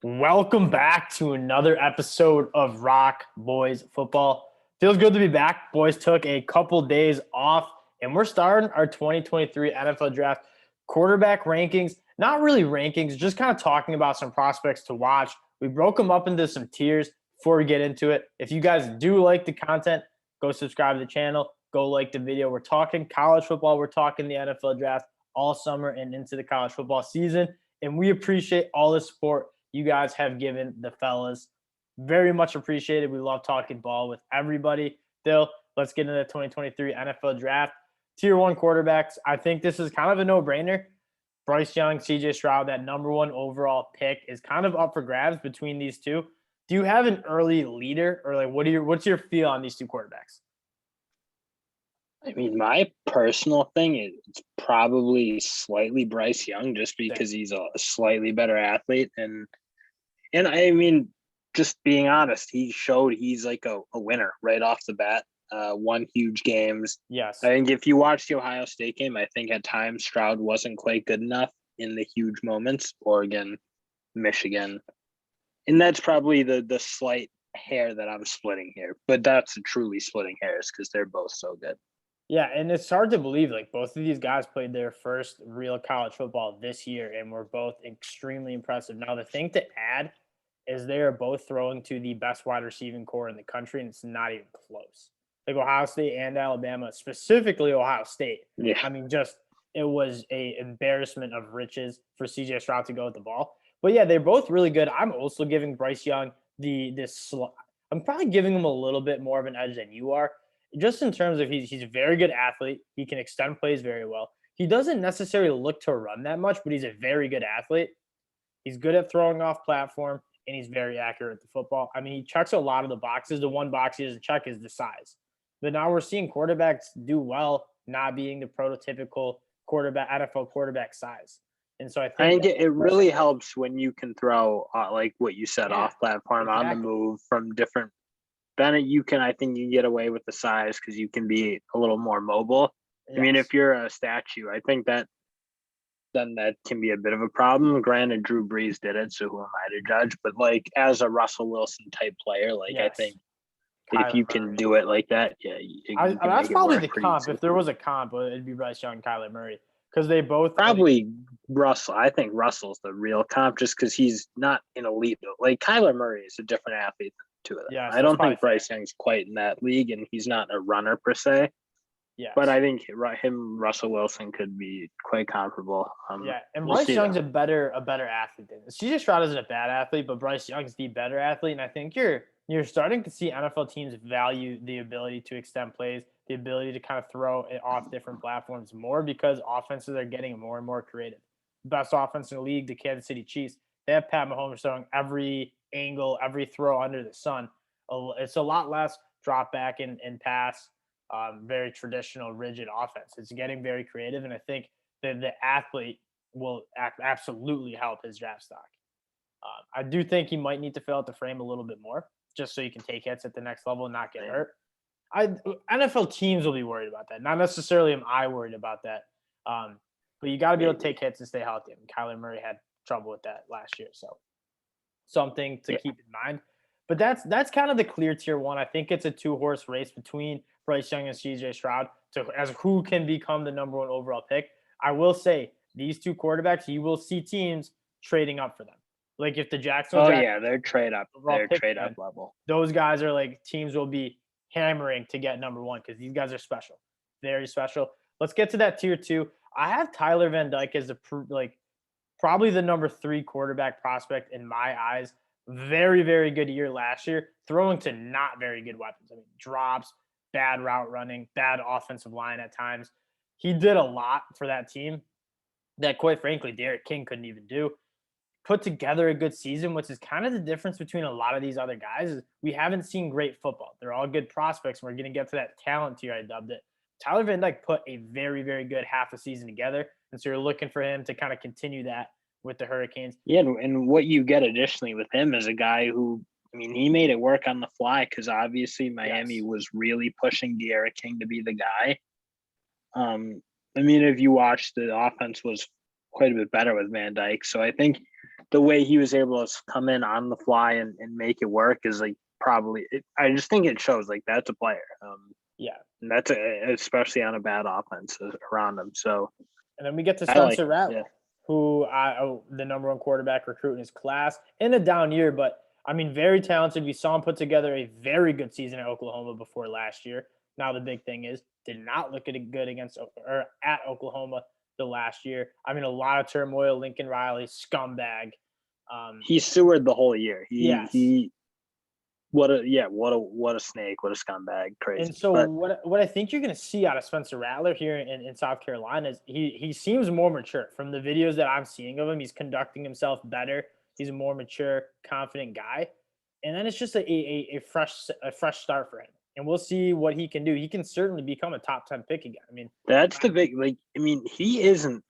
Welcome back to another episode of Rock Boys Football. Feels good to be back. Boys took a couple days off, and we're starting our 2023 NFL Draft quarterback rankings. Not really rankings, just kind of talking about some prospects to watch. We broke them up into some tiers before we get into it. If you guys do like the content, go subscribe to the channel. Go like the video. We're talking college football. We're talking the NFL Draft all summer and into the college football season. And we appreciate all the support you guys have given the fellas. Very much appreciated. We love talking ball with everybody. Still, let's get into the 2023 NFL Draft. Tier 1 quarterbacks. I think this is kind of a no-brainer. Bryce Young, CJ Stroud, that number 1 overall pick is kind of up for grabs between these two. Do you have an early leader, or like what's your feel on these two quarterbacks? I mean, my personal thing is it's probably slightly Bryce Young just because he's a slightly better athlete. And I mean, just being honest, he showed he's like a winner right off the bat. Won huge games. Yes. I think if you watched the Ohio State game, I think at times Stroud wasn't quite good enough in the huge moments. Oregon, Michigan. And that's probably the slight hair that I'm splitting here. But that's truly splitting hairs because they're both so good. Yeah, and it's hard to believe, like, both of these guys played their first real college football this year and were both extremely impressive. Now, the thing to add is they are both throwing to the best wide receiving core in the country, and it's not even close. Like Ohio State and Alabama, specifically Ohio State. Yeah. I mean, just it was a embarrassment of riches for CJ Stroud to go with the ball. But yeah, they're both really good. I'm also giving Bryce Young I'm probably giving him a little bit more of an edge than you are, just in terms of he's a very good athlete. He can extend plays very well. He doesn't necessarily look to run that much, but he's a very good athlete. He's good at throwing off platform, and he's very accurate at the football. I mean, he checks a lot of the boxes. The one box he doesn't check is the size. But now we're seeing quarterbacks do well, not being the prototypical NFL quarterback size. And so I think it really helps when you can throw, like what you said, off platform, on the move from different. Then I think you get away with the size because you can be a little more mobile. Yes. I mean, if you're a statue, I think then that can be a bit of a problem. Granted, Drew Brees did it, so who am I to judge? But like as a Russell Wilson type player, I think if you can do it like that, that's probably the comp. Easy. If there was a comp, it'd be Bryce Young and Kyler Murray because they both probably Russell. I think Russell's the real comp just because he's not an elite. Like Kyler Murray is a different athlete than the two of them. Yeah, I don't think Bryce Young's quite in that league, and he's not a runner per se. Yeah, but I think Russell Wilson could be quite comparable. And Bryce Young's a better athlete than CJ Stroud isn't a bad athlete, but Bryce Young's the better athlete, and I think you're starting to see NFL teams value the ability to extend plays, the ability to kind of throw it off different platforms more because offenses are getting more and more creative. Best offense in the league, the Kansas City Chiefs, they have Pat Mahomes throwing every angle, every throw under the sun. It's a lot less drop back and pass, very traditional, rigid offense. It's getting very creative, and I think that the athlete will absolutely help his draft stock. I do think he might need to fill out the frame a little bit more just so you can take hits at the next level and not get hurt. NFL teams will be worried about that. Not necessarily am I worried about that. But you got to be able to take hits and stay healthy. I mean, Kyler Murray had trouble with that last year, so something to keep in mind. But that's kind of the clear tier 1. I think it's a 2-horse race between Bryce Young and CJ Stroud as who can become the number 1 overall pick. I will say these two quarterbacks, you will see teams trading up for them. Like if the Jacksonville, they're trade up. They're trade up level. Those guys are like teams will be hammering to get number 1 because these guys are special, very special. Let's get to that tier 2. I have Tyler Van Dyke as probably the number 3 quarterback prospect in my eyes. Very, very good year last year, throwing to not very good weapons. I mean, drops, bad route running, bad offensive line at times. He did a lot for that team that, quite frankly, Derek King couldn't even do. Put together a good season, which is kind of the difference between a lot of these other guys. Is we haven't seen great football. They're all good prospects, and we're going to get to that talent tier, I dubbed it. Tyler Van Dyke put a very, very good half a season together, and so you're looking for him to kind of continue that with the Hurricanes. Yeah, and what you get additionally with him is a guy who, I mean, he made it work on the fly because obviously Miami was really pushing Derek King to be the guy. I mean, if you watch, the offense was quite a bit better with Van Dyke. So I think the way he was able to come in on the fly and make it work is like I just think it shows like that's a player. And that's especially on a bad offense around him. So, and then we get to Spencer Rattler, who the number one quarterback recruit in his class in a down year, but I mean, very talented. We saw him put together a very good season at Oklahoma before last year. Now the big thing is, did not look good against or at Oklahoma the last year. I mean, a lot of turmoil. Lincoln Riley, scumbag. He sewered the whole year. What a snake, what a scumbag, crazy. And so what I think you're going to see out of Spencer Rattler here in South Carolina is he seems more mature from the videos that I'm seeing of him. He's conducting himself better. He's a more mature, confident guy, and then it's just a fresh start for him. And we'll see what he can do. He can certainly become a top 10 pick again. I mean, that's the big he isn't.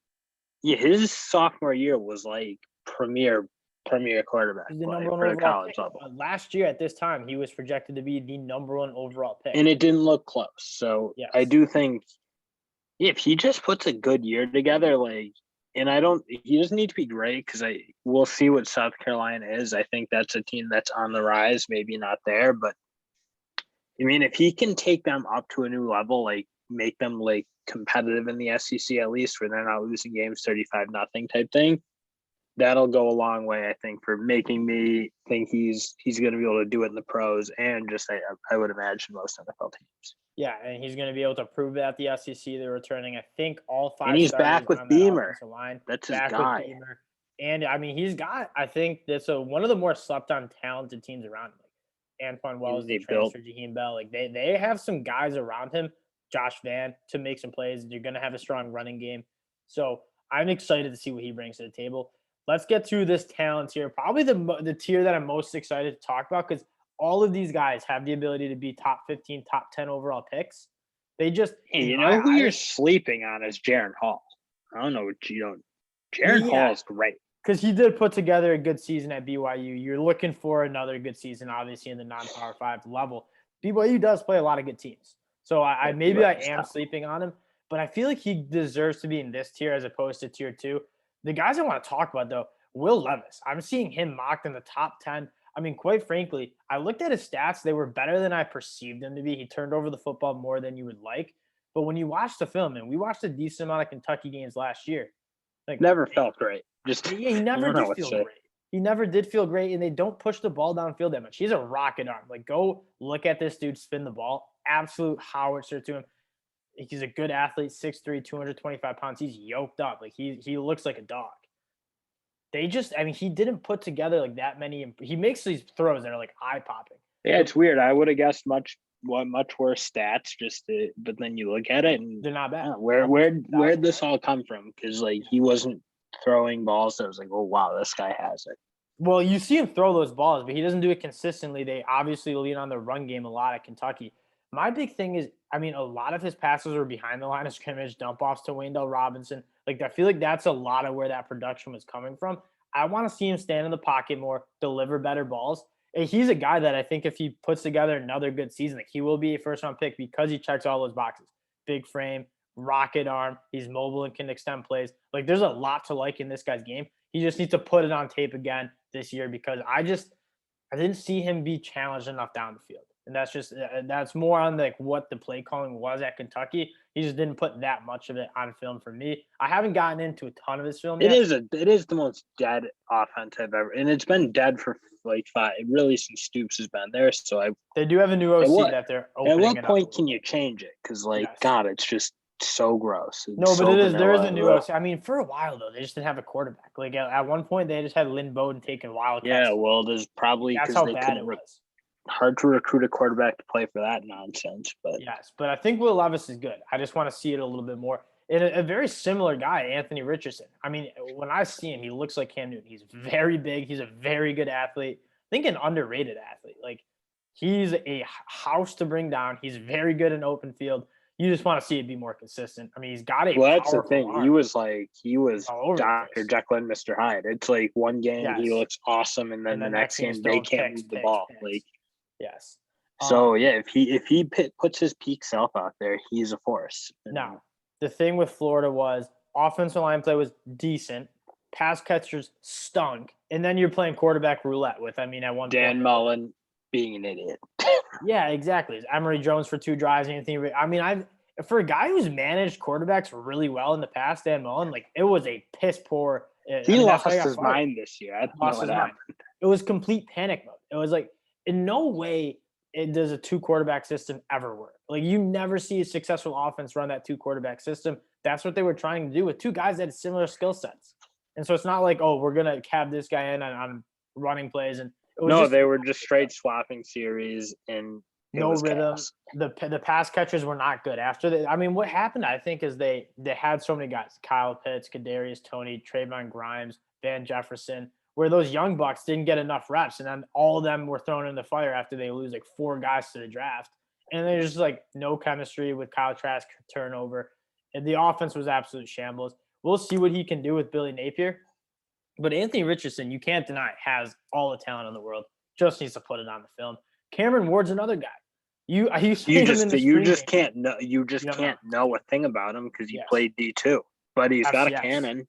Yeah, his sophomore year was like premier quarterback. He's the number one overall pick. Last year at this time, he was projected to be the number one overall pick, and it didn't look close. So yes. I do think if he just puts a good year together, he doesn't need to be great because we'll see what South Carolina is. I think that's a team that's on the rise, maybe not there, but I mean, if he can take them up to a new level, like make them like competitive in the SEC at least, where they're not losing games 35-0 type thing, that'll go a long way, I think, for making me think he's going to be able to do it in the pros and just I would imagine most NFL teams. Yeah, and he's going to be able to prove that at the SEC. They're returning, I think, all 5. And he's back with Beamer. That's his guy. And I mean, he's got, I think, that's one of the more slept-on talented teams around him. Antoine Wells, the transfer, Jaheim Bell. Like they have some guys around him, Josh Van, to make some plays. You're going to have a strong running game. So I'm excited to see what he brings to the table. Let's get through this talent tier. Probably the tier that I'm most excited to talk about because all of these guys have the ability to be top 15, top 10 overall picks. They just who you're sleeping on is Jaren Hall. I don't know what you don't. Jaren Hall is great. Because he did put together a good season at BYU. You're looking for another good season, obviously, in the non-Power 5 level. BYU does play a lot of good teams. So I am sleeping on him, but I feel like he deserves to be in this tier as opposed to tier 2. The guys I want to talk about, though, Will Levis. I'm seeing him mocked in the top 10. I mean, quite frankly, I looked at his stats. They were better than I perceived them to be. He turned over the football more than you would like. But when you watch the film, and we watched a decent amount of Kentucky games last year. Never felt great. He never did feel great. He never did feel great, and they don't push the ball downfield that much. He's a rocket arm. Like, go look at this dude spin the ball. Absolute howitzer to him. He's a good athlete, 6'3", 225 pounds. He's yoked up. Like, he looks like a dog. He didn't put together like that many. He makes these throws that are like eye-popping. Yeah, it's weird. I would have guessed much worse stats, but then you look at it and they're not bad. Where'd this all come from? Because he wasn't throwing balls that was like, oh wow, this guy has it. Well, you see him throw those balls, but he doesn't do it consistently. They obviously lean on the run game a lot at Kentucky. My big thing is, I mean, a lot of his passes were behind the line of scrimmage, dump offs to Wayndell Robinson. Like, I feel like that's a lot of where that production was coming from. I want to see him stand in the pocket more, deliver better balls. And he's a guy that I think if he puts together another good season, like he will be a first-round pick because he checks all those boxes. Big frame, rocket arm, he's mobile and can extend plays. Like, there's a lot to like in this guy's game. He just needs to put it on tape again this year because I didn't see him be challenged enough down the field. And that's more on like what the play calling was at Kentucky. He just didn't put that much of it on film for me. I haven't gotten into a ton of his film yet. It is the most dead offense I've ever, and it's been dead for like 5, really since Stoops has been there. So they do have a new OC that they're opening. At what point can you change it? Because God, it's just so gross. There is a new OC. I mean, for a while though, they just didn't have a quarterback. Like at one point, they just had Lynn Bowden taking wildcats. Yeah, well, there's probably that's how bad it was. Hard to recruit a quarterback to play for that nonsense. But yes, but I think Will Levis is good. I just want to see it a little bit more. And a very similar guy, Anthony Richardson. I mean, when I see him, he looks like Cam Newton. He's very big. He's a very good athlete. I think an underrated athlete. Like, he's a house to bring down. He's very good in open field. You just want to see it be more consistent. I mean, he's got a that's the thing. Arm. He was Dr. Jekyll and Mr. Hyde. It's like one game he looks awesome, and then the next game they can't move the ball. Like, yes. So if he puts his peak self out there, he's a force. Now, the thing with Florida was offensive line play was decent. pass catchers stunk, and then you're playing quarterback roulette with. At one Dan point, Mullen being an idiot. yeah, exactly. Emory Jones for 2 drives. Anything. For a guy who's managed quarterbacks really well in the past, Dan Mullen, it was a piss poor. He lost his mind this year. I don't know what happened. It was complete panic mode. It was in no way does a 2 quarterback system ever work. You never see a successful offense run that 2 quarterback system. That's what they were trying to do with 2 guys that had similar skill sets. And so it's not we're gonna have this guy in on running plays, and they were just straight swapping series and no rhythm. Chaos. The pass catchers were not good after that. What happened, I think, is they had so many guys: Kyle Pitts, Kadarius Toney, Trayvon Grimes, Van Jefferson, where those young bucks didn't get enough reps, and then all of them were thrown in the fire after they lose 4 guys to the draft, and there's just no chemistry with Kyle Trask turnover, and the offense was absolute shambles. We'll see what he can do with Billy Napier, but Anthony Richardson, you can't deny, has all the talent in the world. Just needs to put it on the film. Cameron Ward's another guy. You just can't know a thing about him because you played D2, but he's got a cannon.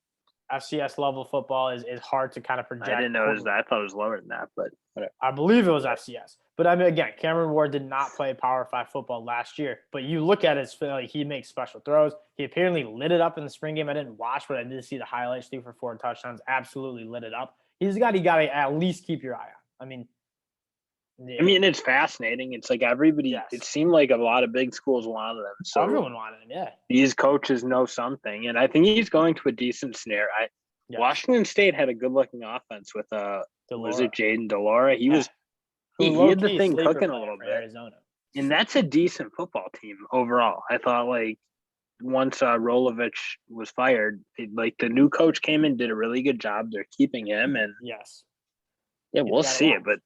FCS level football is hard to kind of project. I didn't know it was that. I thought it was lower than that, but whatever. I believe it was FCS. But again, Cameron Ward did not play Power 5 football last year. But you look at it, he makes special throws. He apparently lit it up in the spring game. I didn't watch, but I did see the highlights. 3 for 4 touchdowns. Absolutely lit it up. He's a guy you got to at least keep your eye on. It's fascinating. It's everybody. Yes. It seemed like a lot of big schools wanted him. So everyone wanted him. Yeah. These coaches know something, and I think he's going to a decent snare. Washington State had a good-looking offense with was it Jaden Delora? He was. He had the thing cooking a little bit. Arizona. And that's a decent football team overall. I thought once Rolovich was fired, the new coach came in, did a really good job. They're keeping him, and we'll see it, but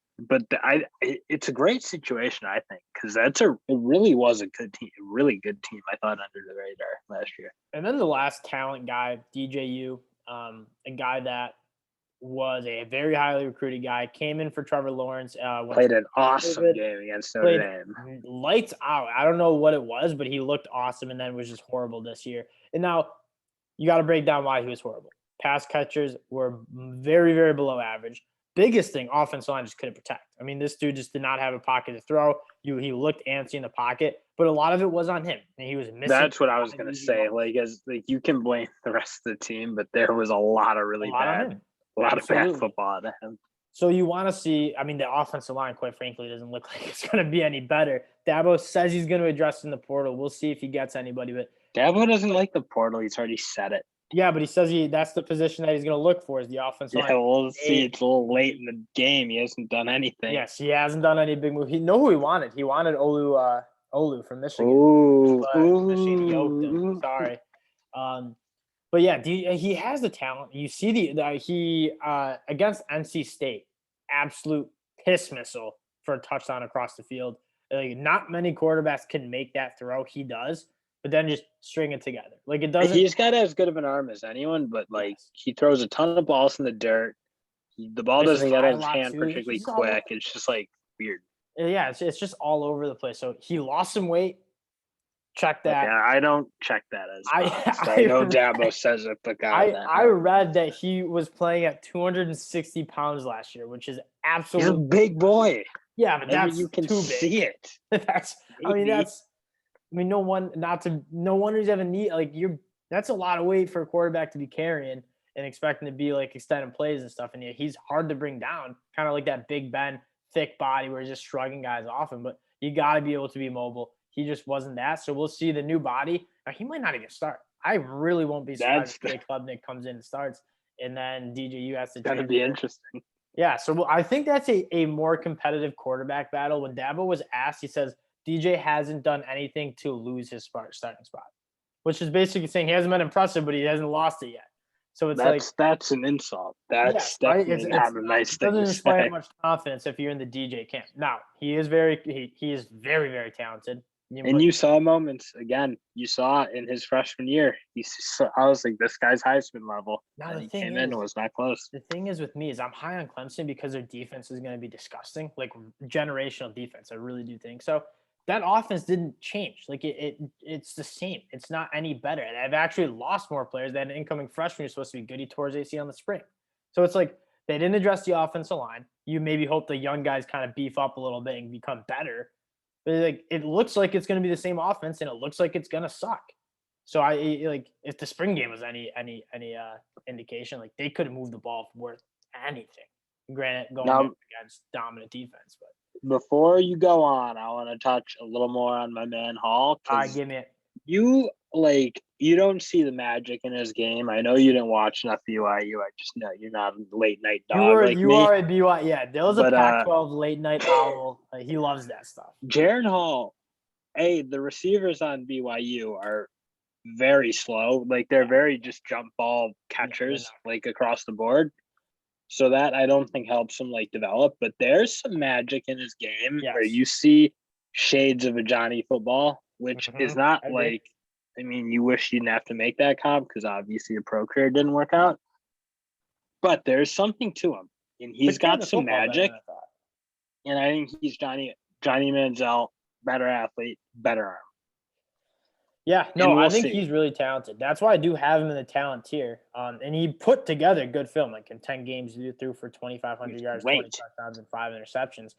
it's a great situation, I think, because it really was a good team, a really good team. I thought under the radar last year. And then the last talent guy, DJU, a guy that was a very highly recruited guy, came in for Trevor Lawrence. Played an awesome game against Notre Dame. Lights out. I don't know what it was, but he looked awesome and then was just horrible this year. And now you got to break down why he was horrible. Pass catchers were very, very below average. Biggest thing, offensive line just couldn't protect. This dude just did not have a pocket to throw. He looked antsy in the pocket, but a lot of it was on him, and he was missing. That's what I was gonna say. You can blame the rest of the team, but there was a lot of bad football out of him. So you want to see? The offensive line, quite frankly, doesn't look like it's going to be any better. Dabo says he's going to address in the portal. We'll see if he gets anybody. But Dabo doesn't like the portal. He's already said it. Yeah, but he says that's the position that he's going to look for is the offensive line. Yeah, we'll see. It's a little late in the game. He hasn't done anything. Yes, he hasn't done any big move. He know who he wanted. He wanted Olu from Michigan. Michigan yoked him. Sorry. But yeah, he has the talent. You see he against NC State, absolute piss missile for a touchdown across the field. Not many quarterbacks can make that throw. He does. But then just string it together. It doesn't. He's got as good of an arm as anyone, but he throws a ton of balls in the dirt. The ball doesn't get out of his hand particularly quick. It's just weird. Yeah, it's just all over the place. So he lost some weight. Check that. Yeah, I don't check that as I know Dabo says it, but I read that he was playing at 260 pounds last year, which is absolutely. He's a big boy. Yeah, but that's you can too big. See it. No wonder he's having knee. That's a lot of weight for a quarterback to be carrying and expecting to be extended plays and stuff. And he's hard to bring down, kind of like that Big Ben, thick body where he's just shrugging guys off him. But you got to be able to be mobile. He just wasn't that. So we'll see the new body. Now, he might not even start. I really won't be surprised if Jake Klubnik comes in and starts. And then DJU has to. It's going to be interesting. Yeah. So I think that's a more competitive quarterback battle. When Dabo was asked, he says, DJ hasn't done anything to lose his starting spot, which is basically saying he hasn't been impressive, but he hasn't lost it yet. So it's that's an insult. That's definitely not a nice thing. It doesn't inspire much confidence if you're in the DJ camp. Now he is very, very talented. And you saw moments again. You saw in his freshman year. I was like, this guy's Heisman level. Now he came in and was not close. The thing is with me is I'm high on Clemson because their defense is going to be disgusting, generational defense. I really do think so. that offense didn't change. Like it's the same. It's not any better. And I've actually lost more players. They had an incoming freshman who's supposed to be good. He tore his ACL in the spring. So it's like they didn't address the offensive line. You maybe hope the young guys kind of beef up a little bit and become better. But like it looks like it's going to be the same offense, and it looks like it's going to suck. So I like if the spring game was any indication, like they could have moved the ball worth anything. Granted, going against dominant defense, but before you go on, I want to touch a little more on my man Hall. Give me it. You don't see the magic in his game. I know you didn't watch enough BYU. I just know you're not a late night dog. You are a BYU. Yeah, there was a Pac-12 late night owl. He loves that stuff. Jaren Hall, the receivers on BYU are very slow. Like they're very just jump ball catchers, like across the board. So that I don't think helps him like develop. But there's some magic in his game where you see shades of a Johnny football, which is not like. I mean, you wish you didn't have to make that comp because obviously a pro career didn't work out. But there's something to him, and he's got some magic. And I think he's Johnny Manziel, better athlete, better arm. Yeah, no, I think he's really talented. That's why I do have him in the talent tier. And he put together good film. Like in 10 games, he threw for 2,500 yards, 20 touchdowns, and 5 interceptions.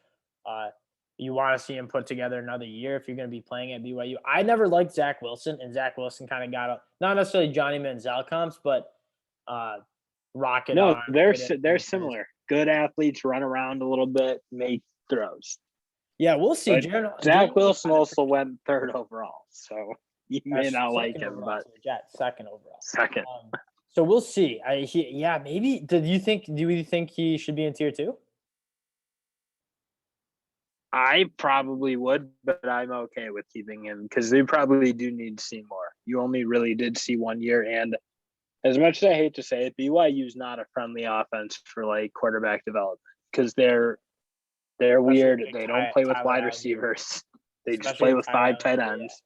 You want to see him put together another year if you're going to be playing at BYU. I never liked Zach Wilson, and Zach Wilson kind of got not necessarily Johnny Manziel comps, but rocket. No, they're similar. Good athletes, run around a little bit, make throws. Yeah, we'll see. Zach Wilson also went 3rd overall, so you may not like him, but second overall. Second. So we'll see. Maybe. Do you think he should be in tier 2? I probably would, but I'm okay with keeping him because they probably do need to see more. You only really did see 1 year, and as much as I hate to say it, BYU's not a friendly offense for like quarterback development because they're weird. They don't play with wide receivers. They just play with 5 tight ends.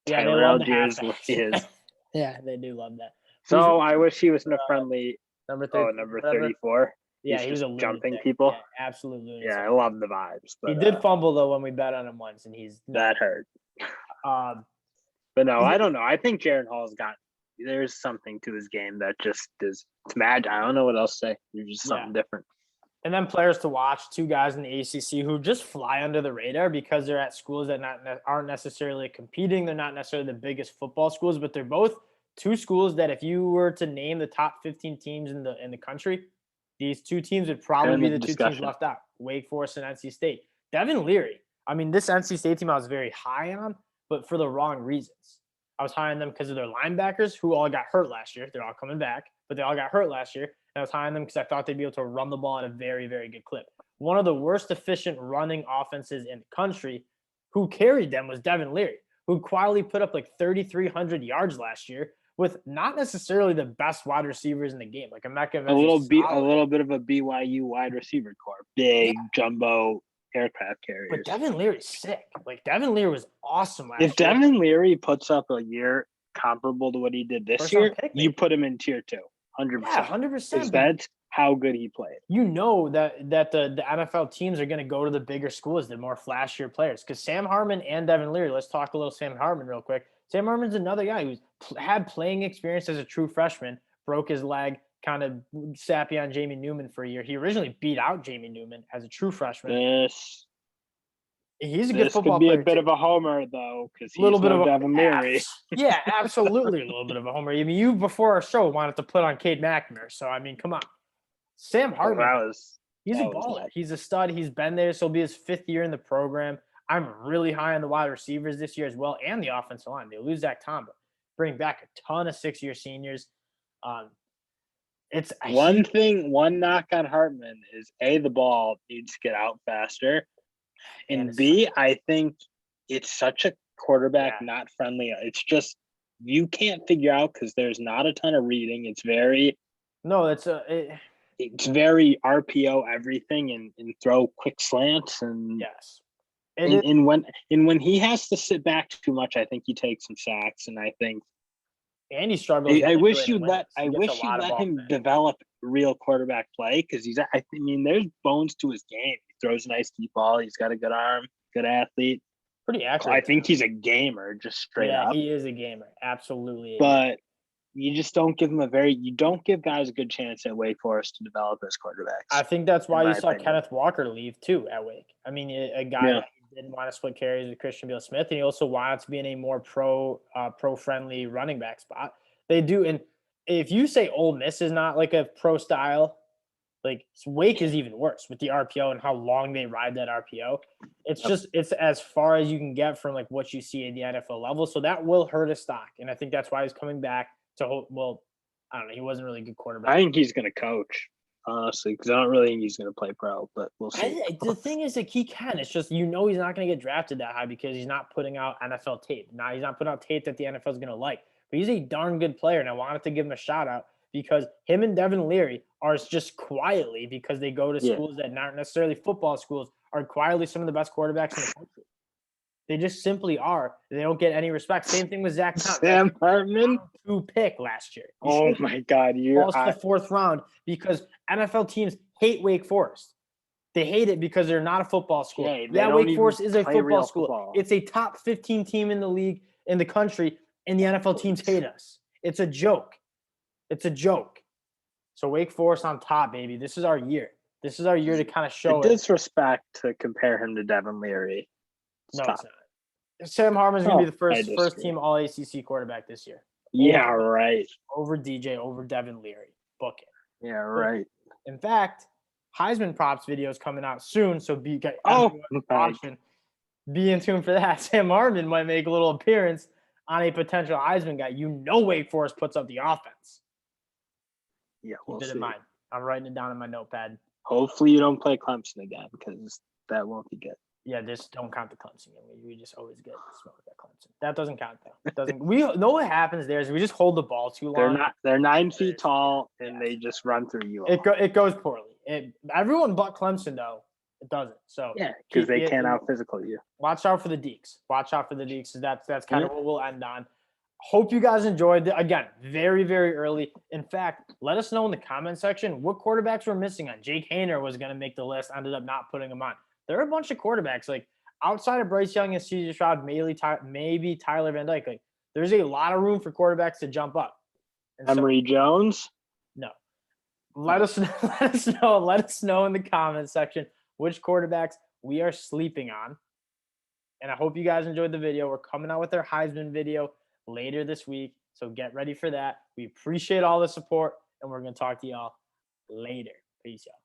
Yeah, Tyler Algier is what he is. Yeah, they do love that. So I wish he was in a friendly number 34. Yeah, he was a jumping people. Yeah, absolutely. Yeah, I love the vibes. But, he did fumble though when we bet on him once, and that hurt. But no, I don't know. I think Jaren Hall's there's something to his game that just is magic. I don't know what else to say. There's just something different. And then players to watch, 2 guys in the ACC who just fly under the radar because they're at schools that aren't necessarily competing. They're not necessarily the biggest football schools, but they're both 2 schools that if you were to name the top 15 teams in the country, these 2 teams would probably be the 2 teams left out, Wake Forest and NC State. Devin Leary, I mean, this NC State team I was very high on, but for the wrong reasons. I was high on them because of their linebackers who all got hurt last year. They're all coming back, but they all got hurt last year. And I was high on them because I thought they'd be able to run the ball at a very, very good clip. One of the worst efficient running offenses in the country who carried them was Devin Leary, who quietly put up like 3,300 yards last year with not necessarily the best wide receivers in the game. Like a little bit of a BYU wide receiver core, big jumbo aircraft carriers. But Devin Leary's sick. Like Devin Leary was awesome last year. If Devin Leary puts up a year comparable to what he did this year, you put him in tier 2, 100%. Yeah, 100%. Because that's how good he played. You know that the NFL teams are going to go to the bigger schools, the more flashier players. Because Sam Harmon and Devin Leary, let's talk a little Sam Harmon real quick. Sam Harmon's another guy who's had playing experience as a true freshman, broke his leg, kind of sappy on Jamie Newman for a year. He originally beat out Jamie Newman as a true freshman. He's a good football player. This could be a bit of a homer, though, because he's Devin Leary. Yeah, absolutely a little bit of a homer. I mean, you, before our show, wanted to put on Cade McNamara. So, I mean, come on. Sam Harmon, he's a baller. He's a stud. He's been there. So, it'll be his 5th year in the program. I'm really high on the wide receivers this year as well, and the offensive line. They lose Zach Tom, but bring back a ton of 6-year seniors. One knock on Hartman is the ball needs to get out faster, and B, I think it's such a quarterback not friendly. It's just you can't figure out because there's not a ton of reading. It's very it's very RPO everything and throw quick slants and And when he has to sit back too much, I think he takes some sacks, and I think he struggles. I wish you let him develop real quarterback play because there's bones to his game. He throws a nice deep ball. He's got a good arm, good athlete. Pretty accurate. I think he's a gamer, just straight up. Yeah, he is a gamer. Absolutely. But you just don't give him you don't give guys a good chance at Wake Forest to develop as quarterbacks. I think that's why you saw opinion. Kenneth Walker leave too at Wake. I mean, a guy that didn't want to split carries with Christian Beal-Smith, and he also wanted to be in a more pro-friendly running back spot. They do, and if you say Ole Miss is not like a pro style, like Wake is even worse with the RPO and how long they ride that RPO. It's as far as you can get from like what you see at the NFL level. So that will hurt his stock, and I think that's why he's coming back to I don't know. He wasn't really a good quarterback. I think he's going to coach, honestly, because I don't really think he's going to play pro, but we'll see. The thing is that he can. It's just, he's not going to get drafted that high because he's not putting out NFL tape. Now, he's not putting out tape that the NFL is going to like. But he's a darn good player, and I wanted to give him a shout-out because him and Devin Leary are just quietly, because they go to schools that aren't necessarily football schools, are quietly some of the best quarterbacks in the country. They just simply are. They don't get any respect. Same thing with Zach Thompson. Sam Harmon. 2 pick last year. Oh my God. Falls to the 4th round because NFL teams hate Wake Forest. They hate it because they're not a football school. Yeah, Wake Forest is a football school. Football. It's a top 15 team in the league, in the country, and the NFL teams hate us. It's a joke. It's a joke. So Wake Forest on top, baby. This is our year. This is our year to kind of show it. Disrespect to compare him to Devin Leary. No, it's not. Sam Harmon's going to be the first team All ACC quarterback this year. Yeah, right. Over DJ, over Devin Leary. Book it. Yeah, right. In fact, Heisman props video is coming out soon, so be in tune for that. Sam Harmon might make a little appearance on a potential Heisman guy. You know Wake Forest puts up the offense. Yeah, we'll Keep it see. in mind. I'm writing it down in my notepad. Hopefully you don't play Clemson again because that won't be good. Yeah, just don't count the Clemson game. We just always get smoked at Clemson. That doesn't count though. We know what happens there is we just hold the ball too long. They're 9 feet tall and they just run through you. It goes poorly. Everyone but Clemson though, it doesn't. So yeah, because they can't out physical you. Watch out for the Deeks. Watch out for the Deeks. That's kind of what we'll end on. Hope you guys enjoyed it. Again, very, very early. In fact, let us know in the comment section what quarterbacks we're missing on. Jake Hayner was going to make the list, ended up not putting him on. There are a bunch of quarterbacks, like outside of Bryce Young and C.J. Stroud, maybe Tyler Van Dyke. Like, there's a lot of room for quarterbacks to jump up. And Emory Jones? No. Let us know in the comment section which quarterbacks we are sleeping on. And I hope you guys enjoyed the video. We're coming out with our Heisman video later this week, so get ready for that. We appreciate all the support, and we're going to talk to y'all later. Peace, y'all.